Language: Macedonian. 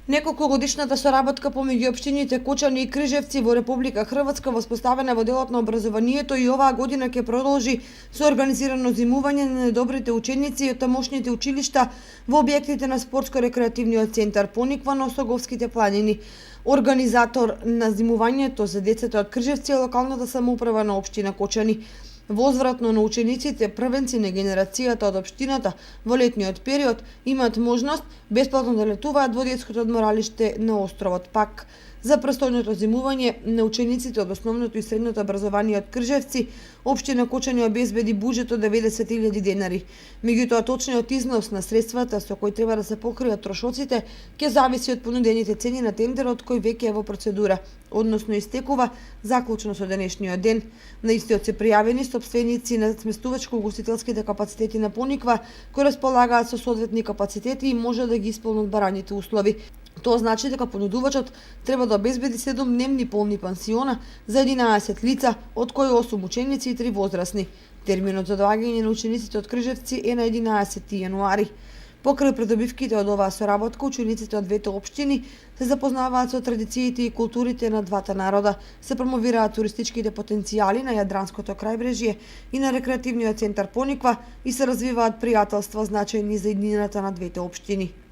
Неколкогодишната соработка помеѓу општините Кочани и Крижевци во Република Хрватска воспоставена во делот на образованието и оваа година ќе продолжи со организирано зимување на недобрите ученици од тамошните училишта во објектите на спортско-рекреативниот центар Пониква на Осоговските планини. Организатор на зимувањето за децата од Крижевци е локалната самоуправа на општина Кочани. Возвратно на учениците, првенци на генерацијата од општината во летниот период имаат можност бесплатно да летуваат во детското одморалиште на островот Пак. За престојното зимување на учениците од основното и средното образование од Кржевци, општина Кочани обезбеди буџет од 90.000 денари. Меѓутоа, точниот износ на средствата со кои треба да се покријат трошоците ќе зависи од понудените цени на тендерот кој веќе е во процедура, односно истекува заклучно со денешниот ден. На истиот се пријавени сопственици на сместувачко-угостителските капацитети на Пониква, кои располагаат со соодветни капацитети и може да ги исполнат бараните услови. Тоа значи дека понудувачот треба да обезбеди 7 дневни полни пансиона за 11 лица, од кои 8 ученици и 3 возрастни. Терминот за доаѓање на учениците од Крижевци е на 11 јануари. Покрај придобивките од оваа соработка, учениците од двете општини се запознаваат со традициите и културите на двата народа, се промовираат туристичките потенцијали на Јадранското крајбрежје и на рекреативниот центар Пониква и се развиваат пријателства значајни за иднината на двете општини.